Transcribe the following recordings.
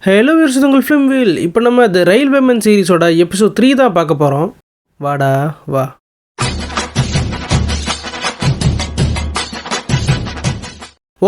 Hello viewers, இது உங்கள் film wheel. இப்போ நம்ம த ரயில்வேமன் சீரிஸோட எபிசோட் 3 தான் பார்க்க போகிறோம். வாடா வா.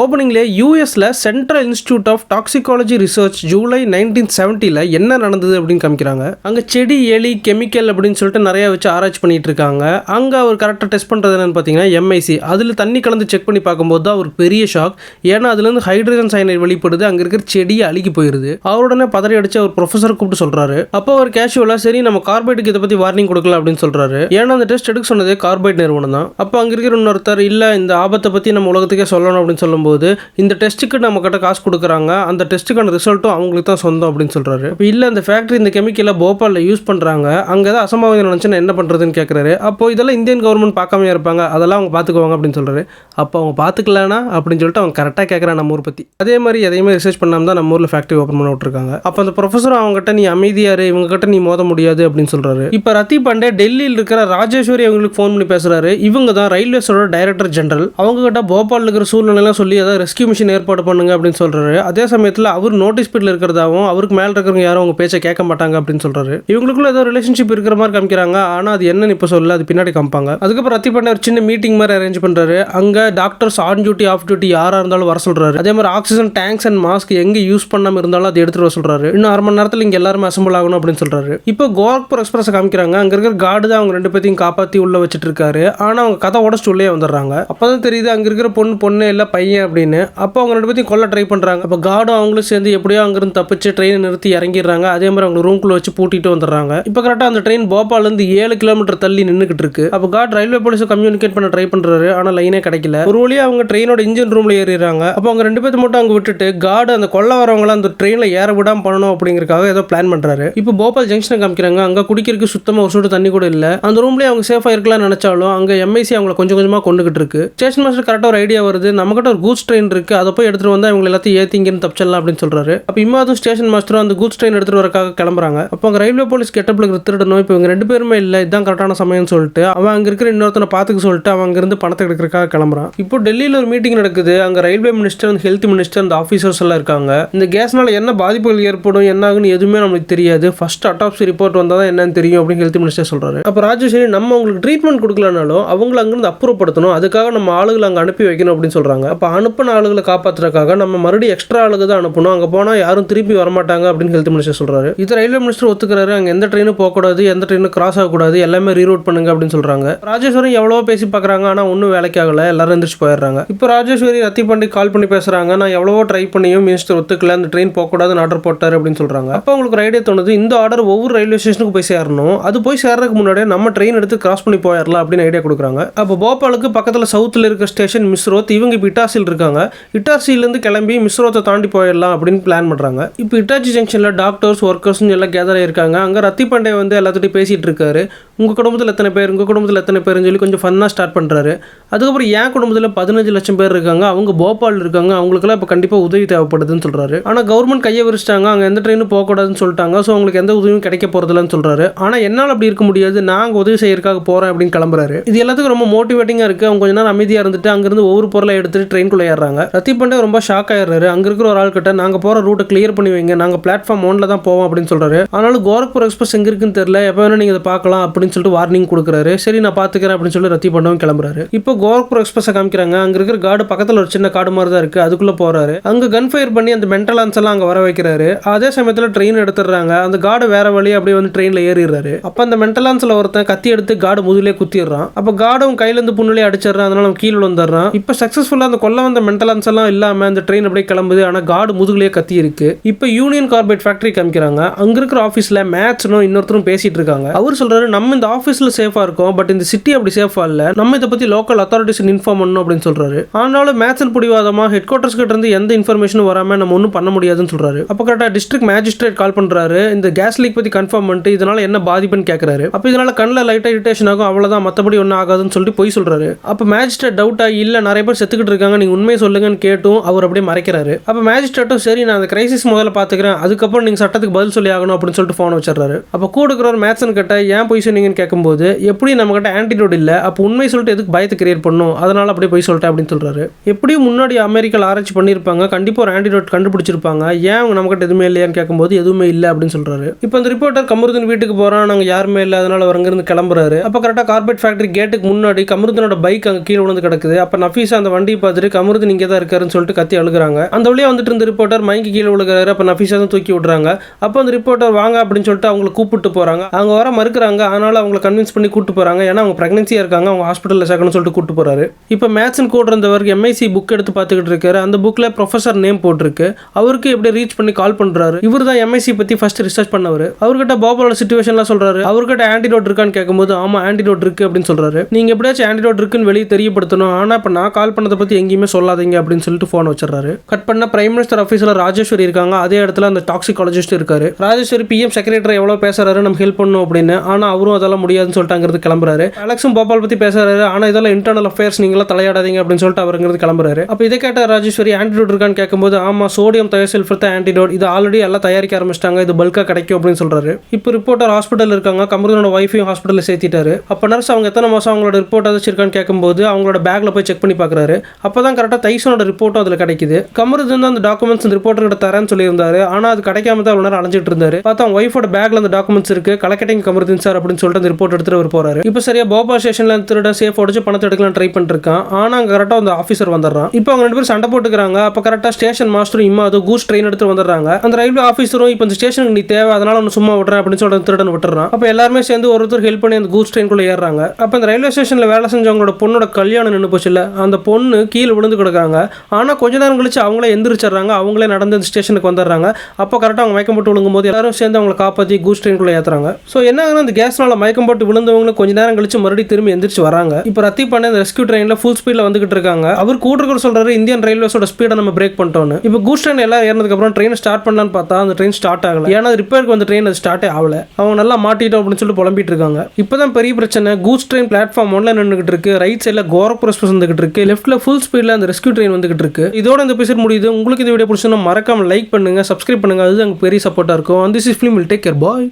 ஓப்பனிங்லேயே யூஎஸில் central institute of toxicology research July 1970 என்ன நடந்தது அப்படின்னு காமிக்கிறாங்க. அங்கே செடி, எலி, கெமிக்கல் அப்படின்னு சொல்லிட்டு நிறையா வச்சு ஆராய்ச்சி பண்ணிட்டு இருக்காங்க. அங்கே அவர் கரெக்டாக டெஸ்ட் பண்ணுறது என்னன்னு பார்த்தீங்கன்னா எம்ஐசி. அதில் தண்ணி கலந்து செக் பண்ணி பார்க்கும்போது தான் ஒரு பெரிய ஷாக். ஏன்னா அதுலேருந்து ஹைட்ரஜன் சயனைடு வெளிப்படுது. அங்கே இருக்கிற செடி அழுகி போயிடுது. அவருடனே பதறி அடிச்சு அவர் ப்ரொஃபஸரை கூப்பிட்டு சொல்கிறாரு. அப்போ அவர் கேஷுவலாக சரி நம்ம கார்பைடுக்கு இதை பற்றி வார்னிங் கொடுக்கலாம் அப்படின்னு சொல்கிறாரு. ஏன்னா அந்த டெஸ்ட் எடுக்க சொன்னதே கார்பைட் நிறுவனம் தான். அப்போ அங்கே இருக்கிற இன்னொருத்தர் இல்லை இந்த ஆபத்தை பற்றி நம்ம உலகத்துக்கே சொல்லணும் அப்படின்னு சொல்லும் போது இந்த டெஸ்ட்டுக்கு நம்ம கிட்ட காசு கொடுக்குறாங்க, அந்த டெஸ்ட்டுக்கான ரிசல்ட்டும் அவங்களுக்கு தான் சொந்தம் அப்படின்னு சொல்றாரு. இப்போ இல்லை இந்த ஃபேக்ட்ரி இந்த கெமிக்கலை போபாலில் யூஸ் பண்ணுறாங்க, அங்கே ஏதாவது அசம்பாவிதம் நினச்சுன்னா என்ன பண்ணுறதுன்னு கேட்குறாரு. அப்போ இதெல்லாம் இந்தியன் கவர்மெண்ட் பார்க்காம இருப்பாங்க, அதெல்லாம் அவங்க பார்த்துக்குவாங்க அப்படின்னு சொல்றாரு. அப்போ அவங்க பார்த்துக்கலானா அப்படின்னு சொல்லிட்டு அவங்க கரெக்டாக கேட்குறான் நம்ம ஊர் பற்றி. அதே மாதிரி எதையுமே ரிசர்ச் பண்ணாமல் தான் நம்ம ஊரில் ஃபேக்ட்ரி ஓப்பன் பண்ண விட்டுருக்காங்க. அப்போ அந்த ப்ரொஃபஸரும் அவங்ககிட்ட நீ அமைதியாரு, இவங்க கிட்ட நீ மோத முடியாது அப்படின்னு சொல்றாரு. இப்போ ரத்தி பாண்டே டெல்லியில் இருக்கிற ராஜேஸ்வரி அவங்களுக்கு ஃபோன் பண்ணி பேசுறாரு. இவங்க தான் ரயில்வேஸோட டைரக்டர் ஜெனரல். அவங்க கிட்ட போபாலில் இருக்கிற சூழ்நிலையெல்லாம் சொல்லி ஏதாவது ரெஸ்கியூ மிஷன் ஏற்பாடு பண்ணுங்க அப்படின்னு சொல்றாரு. அதே சமயத்தில் அவர் நோட்டீஸ் பீரியட்ல இருக்கிறதாவும் அவருக்கு மேல இருக்கிறவங்க யாரும் அவங்க பேச்சை கேட்க மாட்டாங்க அப்படின்னு சொல்றாரு. இவங்களுக்குள்ள ஏதோ ரிலேஷன்ஷிப் இருக்கிற மாதிரி காமிக்கிறாங்க. ஆனா அது என்னன்னு இப்ப சொல்ல, அது பின்னாடி காமிப்பாங்க. அதுக்கப்புறம் ரத்தி பாண்டே ஒரு சின்ன மீட்டிங் மாதிரி அரேஞ்ச் பண்றாரு. அங்க doctors on duty off duty யாரா இருந்தாலும் வர சொல்றாரு. அதே மாதிரி ஆக்சிஜன் டேங்க்ஸ் அண்ட் மாஸ்க் எங்க யூஸ் பண்ணாம இருந்தாலும் அதை எடுத்துட்டு வர சொல்றாரு. இன்னும் 1/2 மணி நேரத்தில் இங்க எல்லாரும் அசம்பிள் ஆகணும் அப்படின்னு சொல்றாரு. இப்போ கோரக்பூர் எக்ஸ்பிரஸ் காமிக்கிறாங்க. அங்க இருக்கிற கார்டு தான் அவங்க 2 பேத்தையும் காப்பாத்தி உள்ள வச்சிட்டு இருக்காரு. ஆனா அவங்க கதை உடச்சு உள்ளே வந்துடுறாங்க. அப்பதான் தெரியுது அங்க இருக்கிற பொண்ணு இல்ல பையன் அப்படின்னு. அப்போ அவங்க 2 பேத்தையும் கொல்ல ட்ரை பண்றாங்க. அப்போ கார்டும் அவங்களும் சேர்ந்து எப்படியோ அங்கிருந்து தப்பிச்சு ட்ரெயினை நிறுத்தி இறங்கிடுறாங்க. அதே மாதிரி அவங்க ரூம்குள்ள வச்சு பூட்டிட்டு வந்துடுறாங்க. இப்போ கரெக்டாக அந்த ட்ரெயின் போபால்ல இருந்து 7 கிலோமீட்டர் தள்ளி நின்றுக்கிட்டு இருக்கு. அப்போ கார்டு ரயில்வே போலீஸை கம்யூனிகேட் பண்ண ட்ரை பண்றாரு. ஆனா லைனே கிடைக்கல. ஒரு வழியா அவங்க ட்ரெயினோட இன்ஜின் ரூம்ல ஏறிடுறாங்க. அப்போ அவங்க 2 பேர்த்து மட்டும் அங்க விட்டுட்டு கார்டு அந்த கொல்ல வரவங்கள அந்த ட்ரெயின்ல ஏற விடாம பண்ணணும் அப்படிங்கறக்காக ஏதோ பிளான் பண்றாரு. இப்போ போபால் ஜங்ஷனை காமிக்கிறாங்க. அங்க குடிக்கிறதுக்கு சுத்தமா ஒரு சொட்டு தண்ணி கூட இல்ல. அந்த ரூம்லயே அவங்க சேஃபா இருக்கலாம்னு நினைச்சாலும் அங்க எம்ஐசி அவங்களை கொஞ்சம் கொஞ்சமா கொண்டுகிட்டு இருக்கு. ஸ்டேஷன் மாஸ்டர் கரெக்டா ஒரு ஐடியா வருது. நம்ம கிட்ட ஒரு கூட்ஸ் ட்ரெயின் இருக்கு, அதை போய் எடுத்துட்டு வந்தா இவங்க எல்லாத்தையும் ஏத்தி இங்கிருந்து தப்பிச்சிடலாம் அப்படின்னு சொல்றாரு. அப்ப இம்மாதும் ஸ்டேஷன் மாஸ்டரும் அந்த கூட்ஸ் ட்ரெயின் எடுத்துட்டு வரக்காக கிளம்புறாங்க. அப்போ அங்க ரயில்வே போலீஸ் கெட்டப்ல இருக்கிற திருடணும். இப்போ இவங்க 2 பேருமே இல்ல, இதுதான் கரெக்டான சமயம்னு சொல்லிட்டு அவன் அங்க இருக்கிற இன்னொருத்தனை பாத்துக்க சொல்லிட்டு அவன் அங்க இருந்து பணத்தை எடுக்கிறதுக்காக கிளம்புறான். இப்போ டெல்லியில ஒரு மீட்டிங் நடக்குது. அங்க ரயில்வே மினிஸ்டர், ஹெல்த் மினிஸ்டர், அந்த ஆபீசர்ஸ் எல்லாம் இருக்காங்க. இந்த கேஸ்னால என்ன பாதிப்புகள் ஏற்படும், என்ன ஆகுன்னு எதுவுமே நமக்கு தெரியாது. ஃபர்ஸ்ட் அட்டாப்சி ரிப்போர்ட் வந்தாதான் என்னன்னு தெரியும் அப்படின்னு ஹெல்த் மினிஸ்டர் சொல்றாரு. அப்ப ராஜேஸ்வரி நம்ம உங்களுக்கு ட்ரீட்மெண்ட் கொடுக்கலனாலும் அவங்களை அங்கிருந்து அப்புறப்படுத்தணும், அதுக்காக நம்ம ஆளுகளை அங்க அனுப்பி வைக்கணும் அப்படின்னு சொல்றாங்க. அப்ப அனுப்பின ஆளுகளை காப்பாற்றுறதுக்காக நம்ம மறுபடியும் எக்ஸ்ட்ரா ஆளுங்க தான் அனுப்பணும், அங்க போனா யாரும் திருப்பி வரமாட்டாங்க அப்படின்னு ஹெல்த் மினிஸ்டர் சொல்றாரு. இது ரயில்வே மினிஸ்டர் ஒத்துக்கிறாரு. அங்க எந்த ட்ரெயினும் போகக்கூடாது, எந்த ட்ரெயினும் கிராஸ் ஆகக்கூடாது, எல்லாமே ரீரூட் பண்ணுங்க அப்படின்னு சொல்றாங்க. ராஜேஸ்வரி எவ்வளவோ பேசி பாக்குறாங்க, ஆனா ஒன்னும் வேலைக்கு ஆகல. எல்லாரும் எந்திரிச்சு போயிடுறாங்க. இப்போ ராஜேஸ்வரி ரத்தி பாண்டி கால் பண்ணி பேசுறாங்க. நான் எவ்வளவோ ட்ரை பண்ணியும் மினிஸ்டர் ஒத்துக்கல, அந்த ட்ரெயின் போகக்கூடாதுன்னு ஆர்டர் போட்டாரு அப்படின்னு சொல்றாங்க. அப்போ உங்களுக்கு ஒரு ஐடியா தோணுது, இந்த ஆர்டர் ஒவ்வொரு ரயில்வே ஸ்டேஷனுக்கு போய் சேரணும், அது போய் சேர்றதுக்கு முன்னாடியே நம்ம ட்ரெயின் எடுத்து கிராஸ் பண்ணி போயிடலாம் அப்படின்னு ஐடியா கொடுக்குறாங்க. அப்போ போபாலுக்கு பக்கத்துல சவுத்தில் இருக்க ஸ்டேஷன் மிஸ்ரோத், இவங்க இப்போ இட்டாசியில் இருக்காங்க. இட்டாசியிலிருந்து கிளம்பி மிஸ்ரோத்தை தாண்டி போயிடலாம் அப்படின்னு பிளான் பண்றாங்க. இப்போ இட்டாச்சி ஜங்ஷன்ல டாக்டர்ஸ், ஒர்க்கர்ஸ் எல்லாம் கேதர் ஆயிருக்காங்க. அங்க ரத்தி பாண்டே வந்து எல்லாத்துட்டையும் பேசிட்டு இருக்காரு. உங்க குடும்பத்தில் எத்தனை பேர், உங்க குடும்பத்தில் எத்தனை பேருன்னு சொல்லி கொஞ்சம் ஃபன்னா ஸ்டார்ட் பண்றாரு. அதுக்கப்புறம் என் குடும்பத்தில் 15 லட்சம் பேர் இருக்காங்க, அவங்க போபால் இருக்காங்க, அவங்களுக்குலாம் இப்போ கண்டிப்பா உதவி தேவைப்படுதுன்னு சொல்றாரு. ஆனா கவர்மெண்ட் கையை விரிச்சிட்டாங்க, அங்க எந்த ட்ரெயினும் போகக்கூடாதுன்னு சொல்லிட்டாங்க. ஸோ அவங்களுக்கு எந்த உதவியும் கிடைக்க போறதில்லன்னு சொல்றாரு. ஆனா என்னால் அப்படி இருக்க முடியாது, நாங்கள் உதவி செய்யறதுக்காக போறேன் அப்படின்னு கிளம்புறாரு. இது எல்லாத்துக்கும் ரொம்ப மோட்டிவேட்டிங்கா இருக்கு. அவங்க கொஞ்ச நேரம் அமைதியா இருந்துட்டு அங்கிருந்து ஒவ்வொரு பொருளை எடுத்துட்டு ட்ரெயின்குள்ள ஏறாங்க. ரத்தி பாண்டே ரொம்ப ஷாக் ஆயிடுறாரு. அங்க இருக்கிற ஒரு ஆள் கிட்ட நாங்க போற ரூட்டை கிளியர் பண்ணி வைங்க, நாங்க பிளாட்ஃபார்ம் 1ல தான் போவோம் அப்படின்னு சொல்றாரு. ஆனாலும் கோரக்பூர் எக்ஸ்பிரஸ் எங்க இருக்குன்னு தெரியல, எப்ப வேணா நீங்க இதை பார்க்கலாம் அப்படின்னு சொல்லிட்டு வார்னிங் கொடுக்குறாரு. சரி நான் பாத்துக்கிறேன் அப்படின்னு சொல்லி ரத்தி பாண்டவும் கிளம்புறாரு. இப்போ கோரக்பூர் எக்ஸ்பிரஸ் காமிக்கிறாங்க. அங்க இருக்கிற கார்டு பக்கத்துல ஒரு சின்ன காடு மாதிரி தான் இருக்கு, அதுக்குள்ள போறாரு. அங்க கன் ஃபயர் பண்ணி அந்த மென்டலான்ஸ் எல்லாம் அங்க வர வைக்கிறாரு. அதே சமயத்துல ட்ரெயின் எடுத்துறாங்க. அந்த கார்டு வேற வழி அப்படியே வந்து ட்ரெயின்ல ஏறிடுறாரு. அப்ப அந்த மென்டலான்ஸ்ல ஒருத்தன் கத்தி எடுத்து கார்டு முதுகுலே குத்திடுறான். அப்ப கார்டும் கையில இருந்து புண்ணுலே அடிச்சிடறான். அதனால அவன் கீழே வந்துடுறான். இப்ப சக்சஸ்ஃபுல்லா அந்த கொல்ல வந்த மென்டலான்ஸ் எல்லாம் இல்லாம அந்த ட்ரெயின் அப்படியே கிளம்புது. ஆனா கார்டு முதுகுலே கத்தி இருக்கு. இப்ப யூனியன் கார்பைட் ஃபேக்டரி காமிக்கிறாங்க. அங்க இருக்கிற ஆபீஸ்ல மேட்ச்னும் இன்னொருத்தரும் பேசிட்டு இருக்காங்க. அவர் சொல்றாரு நம்ம இந்த ஆபீஸ்ல சேஃபா இருக்கோம், பட் இந்த சிட்டி அப்படி சேஃபா இல்ல, நம்ம இதை பத்தி லோக்கல் அத்தாரிட்டிஸ் இன்ஃபார்ம் பண்ணணும் அப்படின்னு சொல்றாரு. ஆனாலும் மேட்சன் பிடிவாதமா ஹெட் குவார்டர்ஸ் கிட்ட இருந்து எந்த இன்ஃபர்மேஷனும் வராம நம்ம ஒன்றும் பண்ண முடியாதுன்னு சொல்றாரு. அப்ப கரெக்டா டிஸ்ட்ரிக்ட் மேஜிஸ்ட்ரேட் கால் பண்றாரு. இந்த கேஸ் லீக் பத்தி கன்ஃபார்ம் பண்ணிட்டு இதனால என்ன பாதிப்புன்னு கேட்கறாரு. அப்ப இதனால கண்ணில் லைட்டா இரிட்டேஷன் ஆகும், அவ்வளவுதான், மத்தபடி ஒன்றும் ஆகாதுன்னு சொல்லிட்டு போய் சொல்றாரு. அப்ப மேஜிஸ்ட்ரேட் டவுட் ஆகி இல்ல நிறைய பேர் செத்துக்கிட்டு இருக்காங்க, நீங்க உண்மையை சொல்லுங்கன்னு கேட்டும் அவர் அப்படியே மறைக்கிறாரு. அப்ப மேஜிஸ்ட்ரேட்டும் சரி நான் அந்த கிரைசிஸ் முதல்ல பாத்துக்கிறேன், அதுக்கப்புறம் நீங்க சட்டத்துக்கு பதில் சொல்லி ஆகணும் அப்படின்னு சொல்லிட்டு போன் வச்சிடறாரு. அப்ப கூட இருக்கிற மேட்சன் கிட்ட ஏன் போய் சொன்னீங்க சொன்னீங்கன்னு கேட்கும்போது எப்படி நம்மகிட்ட ஆன்டிடோட் இல்லை, அப்போ உண்மை சொல்லிட்டு எதுக்கு பயத்தை கிரியேட் பண்ணும், அதனால அப்படியே போய் சொல்லிட்டேன் அப்படின்னு சொல்றாரு. எப்படியும் முன்னாடி அமெரிக்காவில் ஆராய்ச்சி பண்ணியிருப்பாங்க, கண்டிப்பாக ஒரு ஆன்டிடோட் கண்டுபிடிச்சிருப்பாங்க, ஏன் அவங்க நம்மகிட்ட எதுவுமே இல்லையான்னு கேட்கும்போது எதுவுமே இல்லை அப்படின்னு சொல்றாரு. இப்போ அந்த ரிப்போர்ட்டர் கமருதீன் வீட்டுக்கு போறான், நாங்கள் யாருமே இல்லை, அதனால அவர் அங்கிருந்து கிளம்புறாரு. அப்போ கரெக்டாக கார்பெட் ஃபேக்டரி கேட்டுக்கு முன்னாடி கமருதீனோட பைக் அங்கே கீழே விழுந்து கிடக்குது. அப்போ நஃபீஸா அந்த வண்டியை பார்த்துட்டு கமருதீன் இங்கே தான் இருக்காருன்னு சொல்லிட்டு கத்தி அழுகுறாங்க. அந்த வழியாக வந்துட்டு இருந்த ரிப்போர்ட்டர் மயங்கி கீழே விழுகிறாரு. அப்போ நஃபீஸா தான் தூக்கி விடுறாங்க. அப்போ அந்த ரிப்போர்ட்டர் வாங்க அப்படின்னு சொல்லிட்டு அவங்களை கூப்பிட்டு போறாங்க. அவங்க வர மறுக்கிறாங்க, ஆனாலும் அவங்களை கன்வின்ஸ் பண்ணி கூட்டு போறாங்க. ஏன்னா அவங்க பிரெக்னன்சியா இருக்காங்க, அவங்க ஹாஸ்பிட்டலில் சேர்க்கணும்னு சொல்லிட்டு கூட்டு போறாரு. இப்போ மேத்ஸ்னு கோட் இருந்தவர் எம்ஐசி புக் எடுத்து பார்த்துக்கிட்டு இருக்காரு. அந்த புக்கில் ப்ரொஃபஸர் நேம் போட்டிருக்கு. அவருக்கு எப்படி ரீச் பண்ணி கால் பண்றாரு. இவர் தான் எம்ஐசி பத்தி ஃபர்ஸ்ட் ரிசர்ச் பண்ணவர். அவர்கிட்ட பாபாவோட சிச்சுவேஷன்லாம் சொல்றாரு. அவர்கிட்ட ஆன்டிடோட் இருக்கான்னு கேட்கும்போது ஆமா ஆன்டிடோட் இருக்கு அப்படின்னு சொல்றாரு. நீங்க எப்படியாச்சும் ஆன்டிடோட் இருக்குன்னு வெளியே தெரியப்படுத்தணும், ஆனா இப்போ நான் கால் பண்ணதை பத்தி எங்கேயுமே சொல்லாதீங்க அப்படின்னு சொல்லிட்டு போன் வச்சிடறாரு. கட் பண்ண பிரைம் மினிஸ்டர் ஆஃபீஸில் ராஜேஸ்வரி இருக்காங்க. அதே இடத்துல அந்த டாக்ஸிகாலஜிஸ்ட் இருக்காரு. ராஜேஸ்வரி பிஎம் செக்ரட்டரி எவ்வளோ பேசுறாரு, நம்ம ஹெல்ப் பண்ணணும் அப்படின்னு. ஆனா அவரும் அதெல்லாம் முடியாதுன்னு சொல்லிட்டு அங்கிருந்து கிளம்புறாரு. அலெக்ஸும் போபால் பத்தி பேசுறாரு. ஆனா இதெல்லாம் இன்டர்னல் அஃபேர்ஸ், நீங்களா தலையாடாதீங்க அப்படின்னு சொல்லிட்டு அவர் அங்கிருந்து கிளம்புறாரு. அப்போ இதை கேட்ட ராஜேஸ்வரி ஆன்டிடோட் இருக்கான்னு கேட்கும்போது ஆமா சோடியம் தயோசல்ஃபேட் ஆன்டிடோட், இது ஆல்ரெடி எல்லாம் தயாரிக்க ஆரம்பிச்சிட்டாங்க, இது பல்கா கிடைக்கும் அப்படின்னு சொல்றாரு. இப்போ ரிப்போர்ட்டர் ஹாஸ்பிட்டல் இருக்காங்க. கமருதீனோட வைஃபையும் ஹாஸ்பிட்டலில் சேர்த்திட்டாரு. அப்போ நர்ஸ் அவங்க எத்தனை மாசம் அவங்களோட ரிப்போர்ட் வச்சிருக்கான்னு கேட்கும்போது அவங்களோட பேக்ல போய் செக் பண்ணி பார்க்குறாரு. அப்பதான் கரெக்டாக தைசனோட ரிப்போர்ட்டும் அதில் கிடைக்குது. கமருதீன் அந்த டாக்குமெண்ட்ஸ் அந்த ரிப்போர்ட்டர் கிட்ட தரேன்னு சொல்லியிருந்தாரு. ஆனா அது கிடைக்காம தான் அவ்வளோ நேரம் அலைஞ்சிட்டு இருந்தாரு. பார்த்தா அவங்க ஒய்ஃபோட பேக்ல அந்த டாக்குமெண்ட்ஸ் இருக்கு. கலெக்டிங் கமருதீன் சார் அப்படின்னு சொல்லிட்டு அந்த ரிப்போர்ட் எடுத்துட்டு அவர் போறாரு. இப்போ சரியா போபால் ஸ்டேஷன்ல திருட சேஃப் உடைச்சு பணத்தை எடுக்கலாம் ட்ரை பண்ணிருக்கான். ஆனா அங்க கரெக்டாக அந்த ஆஃபீஸர் வந்துடுறான். இப்போ அவங்க 2 பேரும் சண்டை போட்டுக்கிறாங்க. அப்போ கரெக்டாக ஸ்டேஷன் மாஸ்டரும் இம்மாது கூஸ் ட்ரெயின் எடுத்து வந்துடுறாங்க. அந்த ரயில்வே ஆஃபீஸரும் இப்போ இந்த ஸ்டேஷனுக்கு நீ தேவை, அதனால ஒன்று சும்மா விடுறேன் அப்படின்னு சொல்லிட்டு திருடன் விட்டுறான். அப்போ எல்லாருமே சேர்ந்து ஒருத்தர் ஹெல்ப் பண்ணி அந்த கூஸ் ட்ரெயின்குள்ள ஏறாங்க. அப்போ அந்த ரயில்வே ஸ்டேஷன்ல வேலை செஞ்சவங்களோட பொண்ணோட கல்யாணம் நின்று போச்சு. அந்த பொண்ணு கீழே விழுந்து கிடக்காங்க. ஆனா கொஞ்ச நேரம் கழிச்சு அவங்களே எந்திரிச்சிடுறாங்க. அவங்களே நடந்து அந்த ஸ்டேஷனுக்கு வந்துடுறாங்க. அப்போ கரெக்டாக அவங்க மயக்கம் போட்டு விழுங்கும் போது எல்லாரும் சேர்ந்து அவங்களை காப்பாற்றி கூஸ் ட்ரெயின்குள்ள ஏற்றுறாங்க. ஸோ என்ன ஆகுது, அந்த கேஸ்னால மயக்கம் போட்டு விழுந்தவங்களும் கொஞ்ச நேரம் கழிச்சு மறுபடியும் திரும்பி எந்திரிச்சு வராங்க. இப்போ ரத்தி பண்ண அந்த ரெஸ்கியூ ட்ரெயினில் ஃபுல் ஸ்பீடில் வந்துகிட்டு இருக்காங்க. அவர் கூட்டுக்கிற சொல்றாரு இந்தியன் ரயில்வேஸோட ஸ்பீடை நம்ம பிரேக் பண்ணிட்டோன்னு. இப்போ கூஸ் ட்ரெயின் எல்லாம் ஏறினதுக்கு அப்புறம் ட்ரெயின் ஸ்டார்ட் பண்ணலான்னு பார்த்தா அந்த ட்ரெயின் ஸ்டார்ட் ஆகல. ஏன்னா ரிப்பேருக்கு வந்து ட்ரெயின் அது ஸ்டார்ட்டே ஆகல. அவங்க நல்லா மாட்டிட்டோம் அப்படின்னு சொல்லிட்டு புலம்பிட்டு இருக்காங்க. இப்போதான் பெரிய பிரச்சனை. கூஸ் ட்ரெயின் பிளாட்ஃபார்ம் 1ல நின்றுகிட்டு இருக்கு. ரைட் சைடில் கோரக்புர் எக்ஸ்பிரஸ் வந்துகிட்டு இருக்கு. லெஃப்ட்ல ஃபுல் ஸ்பீடில் அந்த ரெஸ்கியூ ட்ரெயின் வந்துகிட்டு இருக்கு. இதோட இந்த எபிசோட் முடியுது. உங்களுக்கு இந்த வீடியோ பிடிச்சா மறக்காம லைக் பண்ணுங்க, சப்ஸ்கிரைப் பண்ணுங்க. அது எனக்கு பெரிய சப்போர்ட்டா இருக்கும். This is film will take care bye.